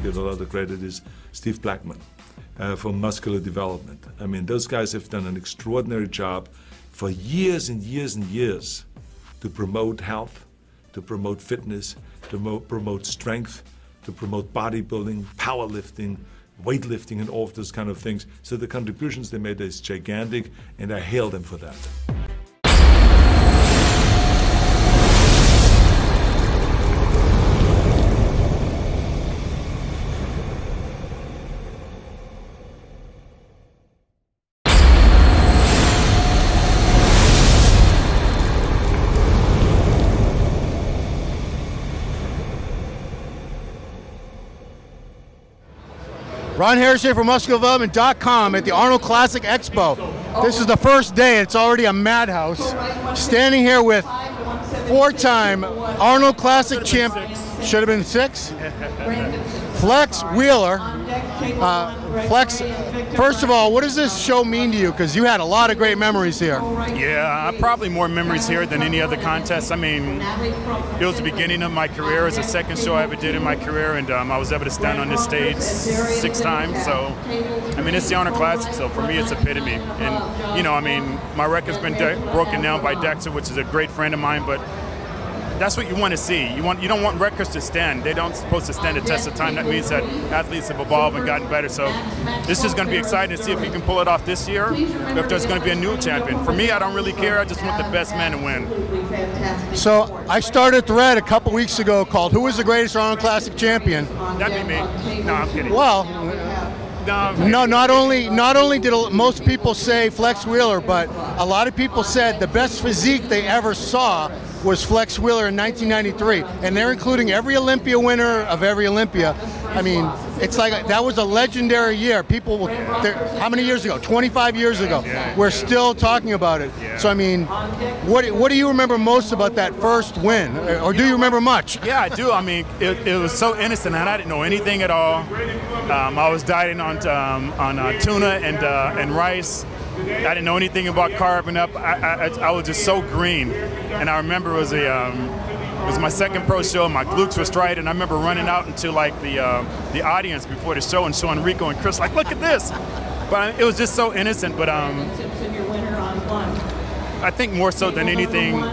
give a lot of credit, is Steve Blackman from Muscular Development. I mean, those guys have done an extraordinary job for years and years and years to promote health, to promote fitness, to promote strength, to promote bodybuilding, powerlifting, weightlifting, and all of those kind of things. So the contributions they made is gigantic, and I hail them for that. Ron Harris here from MuscularDevelopment.com at the Arnold Classic Expo. This is the first day. It's already a madhouse. Standing here with four-time Arnold Classic champ. Should have been 6. Flex Wheeler. Flex, first of all, what does this show mean to you? Because you had a lot of great memories here. Yeah, probably more memories here than any other contest. I mean, it was the beginning of my career. It was the second show I ever did in my career, and I was able to stand on this stage 6 times. So, I mean, it's the Arnold Classic, so for me, it's epitome. And, you know, I mean, my record's been broken down by Dexter, which is a great friend of mine, but that's what you want to see. You don't want records to stand. They don't supposed to stand the test of time. That means that athletes have evolved and gotten better. So this is going to be exciting to see if we can pull it off this year, if there's going to be a new champion. For me, I don't really care. I just want the best man to win. So I started a thread a couple weeks ago called "Who is the greatest Arnold Classic champion?" That'd be me. No, I'm kidding. Well, no, not only did most people say Flex Wheeler, but a lot of people said the best physique they ever saw was Flex Wheeler in 1993, and they're including every Olympia winner of every Olympia. I mean, it's like that was a legendary year. People, how many years ago? 25 years ago. We're still talking about it. So I mean, what do you remember most about that first win, or do you remember much? Yeah, I do. I mean, it was so innocent, and I didn't know anything at all. I was dieting on tuna and rice. I didn't know anything about carving up. I was just so green, and I remember it was my second pro show. My glutes were straight, and I remember running out into like the audience before the show and showing Rico and Chris like, look at this. But it was just so innocent. But I think more so than anything,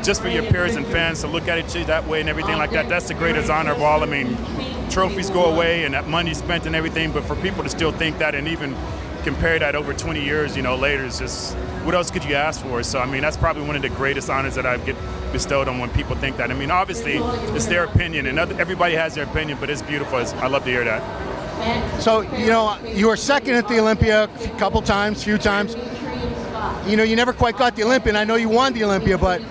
just for your peers and fans to look at you that way and everything like that, that's the greatest honor of all. I mean, trophies go away and that money's spent and everything, but for people to still think that and even compare that over 20 years, you know, later, is just, what else could you ask for? So, I mean, that's probably one of the greatest honors that I get bestowed on when people think that. I mean, obviously, it's their opinion, and everybody has their opinion, but it's beautiful. I love to hear that. So, you know, you were second at the Olympia a few times. You know, you never quite got the Olympia, and I know you won the Olympia, but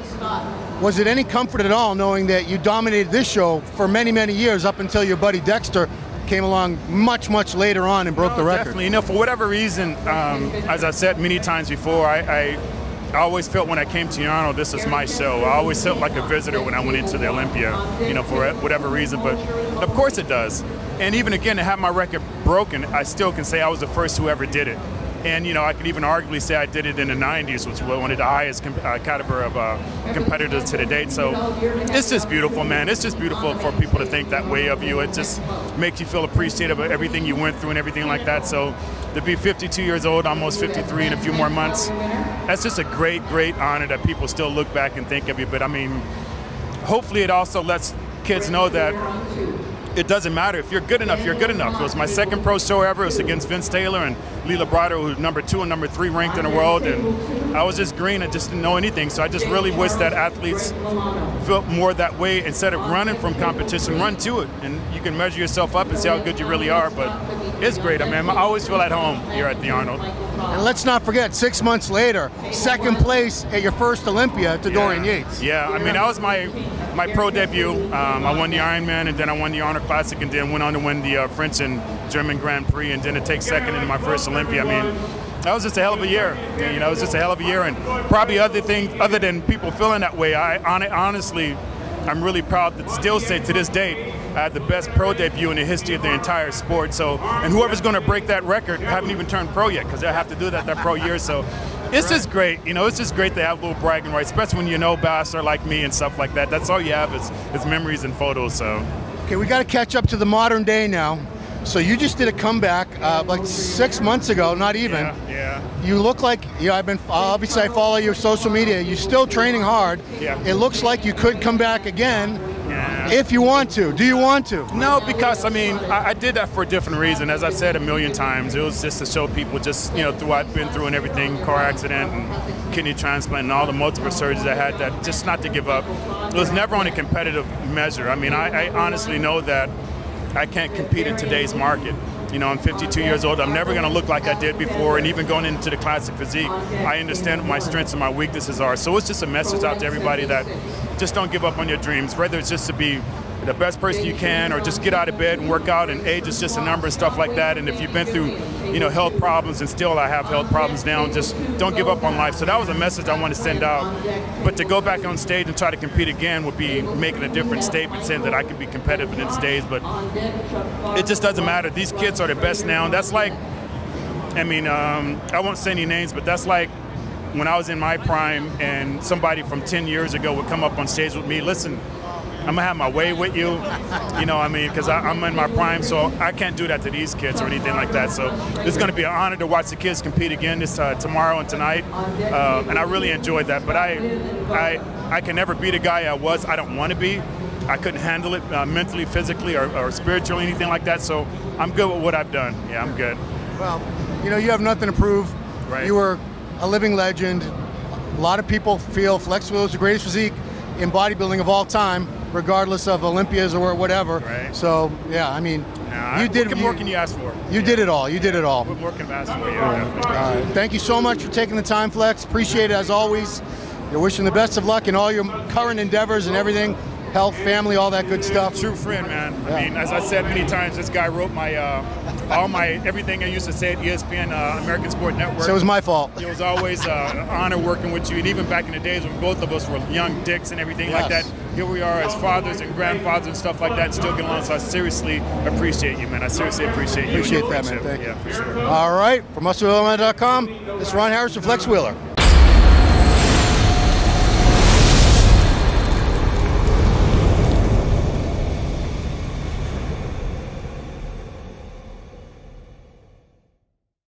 was it any comfort at all knowing that you dominated this show for many, many years up until your buddy Dexter came along much, much later on and broke the record? Definitely. You know, for whatever reason, as I've said many times before, I always felt when I came to Arnold, this was my show. I always felt like a visitor when I went into the Olympia, you know, for whatever reason. But of course it does. And even again, to have my record broken, I still can say I was the first who ever did it. And, you know, I could even arguably say I did it in the 90s, which was one of the highest caliber of competitors to the date. So it's just beautiful, man. It's just beautiful for people to think that way of you. It just makes you feel appreciative of everything you went through and everything like that. So to be 52 years old, almost 53 in a few more months, that's just a great, great honor that people still look back and think of you. But, I mean, hopefully it also lets kids know that it doesn't matter. If you're good enough, you're good enough. It was my second pro show ever. It was against Vince Taylor and Lee Labrado, who's #2 and #3 ranked in the world. And I was just green. I just didn't know anything. So I just really wish that athletes felt more that way. Instead of running from competition, run to it. And you can measure yourself up and see how good you really are. But it's great. I mean, I always feel at home here at the Arnold. And let's not forget, 6 months later, second place at your first Olympia to Dorian Yates. Yeah, I mean, that was my pro debut. I won the Ironman, and then I won the Arnold Classic, and then went on to win the French and German Grand Prix, and then to take second in my first Olympia. I mean, that was just a hell of a year. You know, it was just a hell of a year, and probably other than people feeling that way, honestly, I'm really proud to still say to this date, I had the best pro debut in the history of the entire sport. So, and whoever's going to break that record haven't even turned pro yet, because they have to do that pro year. So, it's just great. You know, it's just great to have a little bragging rights, especially when you know bastard like me and stuff like that. That's all you have is memories and photos. So. Okay, we got to catch up to the modern day now. So you just did a comeback like 6 months ago, not even. Yeah. You look like, I've been, obviously I follow your social media. You're still training hard. Yeah. It looks like you could come back again if you want to. Do you want to? No, because I mean, I did that for a different reason. As I've said a million times, it was just to show people just, through what I've been through and everything, car accident and kidney transplant and all the multiple surgeries I had, that just not to give up. It was never on a competitive measure. I mean, I honestly know that I can't compete in today's market. I'm 52 years old. I'm never going to look like I did before, and even going into the classic physique, I understand what my strengths and my weaknesses are. So it's just a message out to everybody that just don't give up on your dreams, whether it's just to be the best person you can or just get out of bed and work out, and age is just a number and stuff like that. And if you've been through, health problems, and still I have health problems now, just don't give up on life. So that was a message I want to send out. But to go back on stage and try to compete again would be making a different statement, saying that I can be competitive in these days. But it just doesn't matter. These kids are the best now. That's like, I won't say any names, but that's like when I was in my prime and somebody from 10 years ago would come up on stage with me, listen, I'm going to have my way with you, because I'm in my prime, so I can't do that to these kids or anything like that. So it's going to be an honor to watch the kids compete again this tomorrow and tonight, and I really enjoyed that. But I can never be the guy I was. I don't want to be. I couldn't handle it mentally, physically, or spiritually, anything like that. So I'm good with what I've done. Yeah, I'm good. Well, you have nothing to prove. Right. You were a living legend. A lot of people feel Flex Wheeler is the greatest physique in bodybuilding of all time, regardless of Olympias or whatever. Right. So, yeah, you did. What more can you ask for? You did it all. You did it all. What more can I ask for? Yeah. Thank you so much for taking the time, Flex. Appreciate it as always. You're wishing the best of luck in all your current endeavors and everything. Health, family, all that good stuff. True friend, man. Yeah. As I said many times, this guy wrote my everything I used to say at ESPN, American Sport Network. So it was my fault. It was always an honor working with you, and even back in the days when both of us were young dicks and everything like that. Here we are as fathers and grandfathers and stuff like that, and still get along. So I seriously appreciate you, man. I seriously appreciate you. Appreciate that, man. Thank you. Yeah, for sure. All right, for MuscularElement.com, this is Ron Harris and Flex Wheeler.